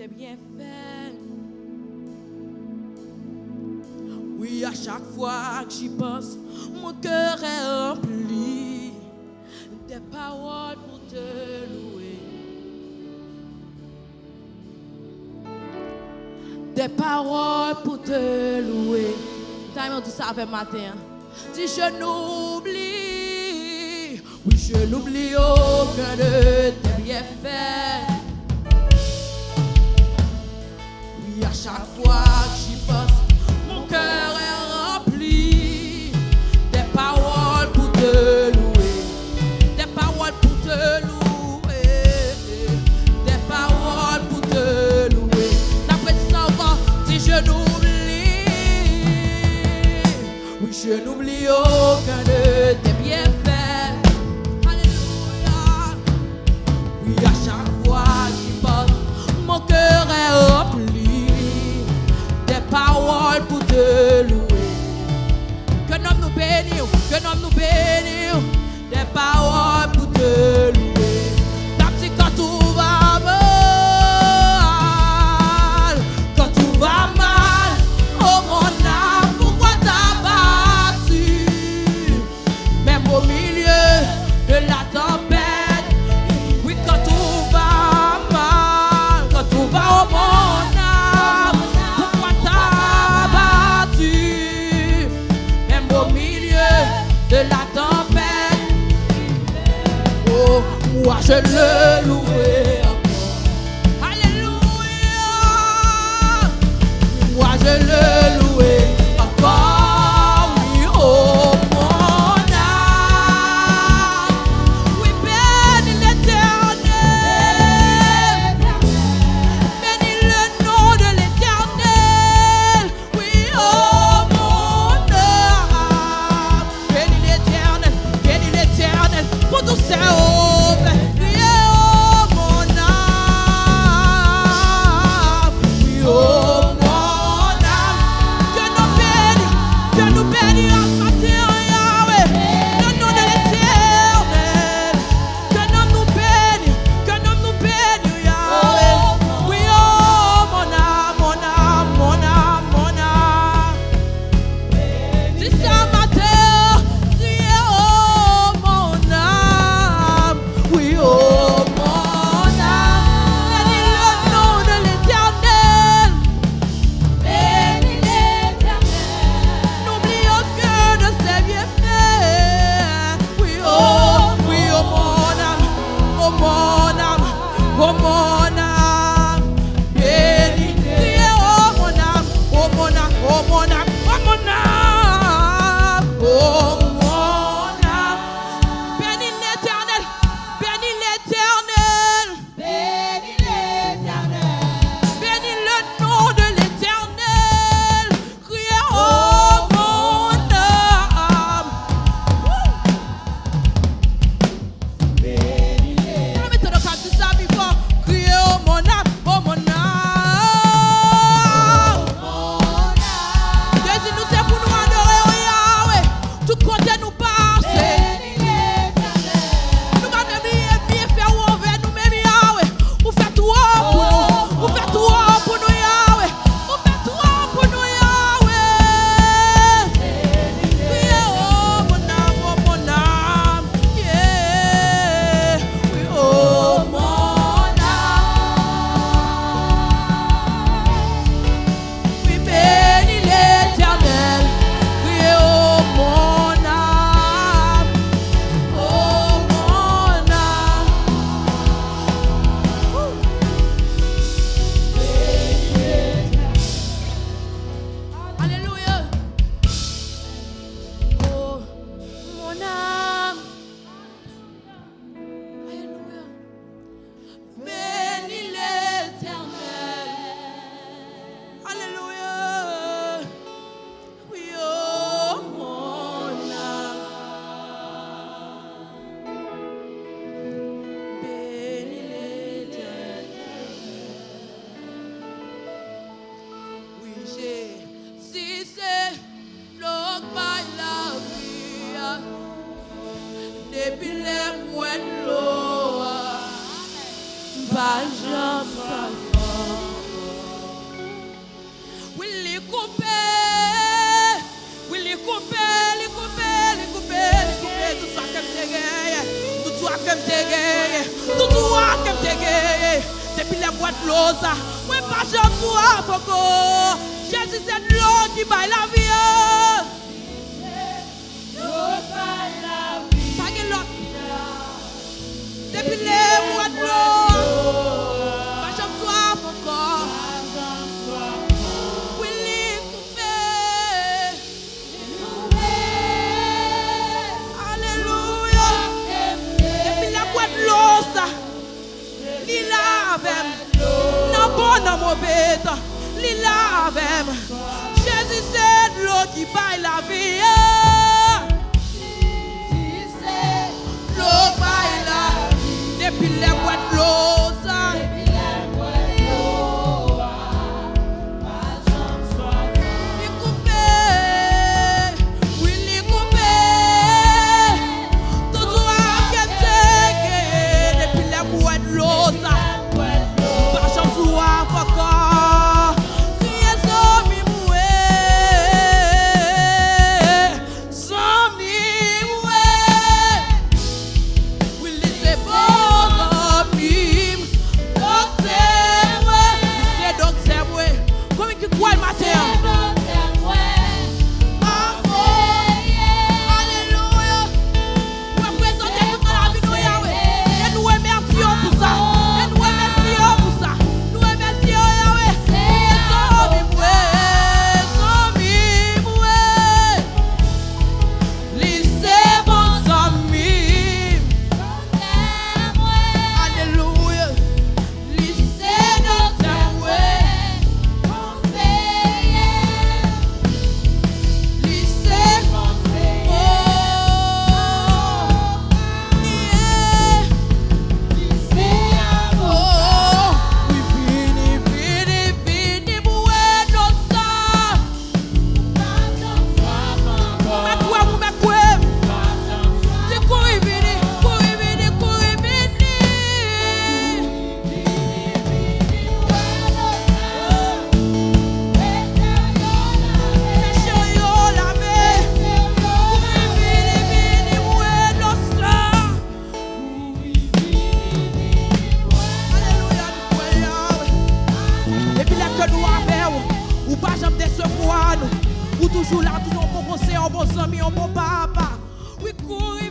tes bienfaits. Oui, à chaque fois que j'y pense, mon cœur est rempli des paroles pour te louer. Des paroles pour te louer. T'as dit ça avec matin. Dis je n'oublie. Oui, je n'oublie aucun de tes bienfaits. Oui, à chaque fois que j'y pense, mon cœur est rempli des paroles pour te louer. Des paroles pour te louer. Des paroles pour te louer. D'après ça encore, si je n'oublie. Oui, je n'oublie aucun de tes bienfaits. Alléluia. Oui, à chaque fois que j'y pense, mon cœur est rempli des paroles pour te louer. Que nom nous bénisse, que nom nous bénisse, des paroles pour te louer. Ta petite quand tout va mal, quand tout va mal, oh mon âme, pourquoi t'as battu? Même au milieu de la tempête, oui quand tout va mal, quand tout va au mon âme, pourquoi t'as battu? Même au milieu de la tempête, oh moi je le louerai encore. Alléluia, moi je le louerai encore. Oui, oh mon âme, oui bénis l'Éternel, bénis le nom de l'Éternel. Oui, oh mon âme, bénis l'Éternel pour tous ses œuvres. Oui, oh mon âme, oui, oh mon âme, que nous bénisse en matin, Yahweh, le nom de l'Éternel, que nous bénisse, Yahweh. Oui, oh mon âme, mon âme, mon âme, mon âme. C'est ça matin, dis oh mon âme, oui oh mon âme, bénis le nom de l'Éternel, bénis l'Éternel, n'oublie aucun de ses bienfaits. Oui oh mon âme, oh mon âme, oh mon âme, bénis, dis oh mon âme, oh mon âme, oh mon âme, oh mon âme, oh mon âme, bénis l'Éternel, bénis l'Éternel, bénis l'Éternel, bénis le nom de l'Éternel, criez oh mon âme, bénis l'Éternel. Mettez le cap de ça before, criez oh mon âme, oh mon âme. Jésus nous c'est pour nous adorer, oh Yahweh. Tout côté nous passe. Nous va même bien faire envers nous-mêmes, Yahweh. Vous faites tout pour nous. Vous faites tout pour nous, Yahweh. Vous faites tout pour nous, Yahweh. Criez oh mon âme, yeah. Oui, oh mon âme. Oui, bénis l'Éternel. Criez oh mon âme. Oh mon âme. Alléluia. Oh mon âme. Alléluia. Bénis l'Éternel. Alléluia. Oui, oh mon âme. Bénis l'Éternel. Oui, j'ai si c'est l'eau by la vie. Depuis les mois de l'eau, pas jamais. que me gagné, tout droit que me gagné. Depuis les boîtes de l'eau, ça, moi pas j'en sois encore. Jésus c'est de l'eau qui baille la vie. Pas que l'autre. Depuis les boîtes de l'eau, pas j'en sois encore. Oui, les coupés. Alléluia. Depuis la boîte de l'eau, ça. Lila avec non bon, non mauvais temps. Lila avec Jésus c'est de l'eau qui baille la vie. L'eau baille la vie. Depuis les boîtes de l'eau, ça. Les coupés, oui les coupés. Tout droit qui est depuis les boîtes de l'eau, ça. Ou toujours là, toujours bon conseil, un bon ami, un bon papa. Oui, courir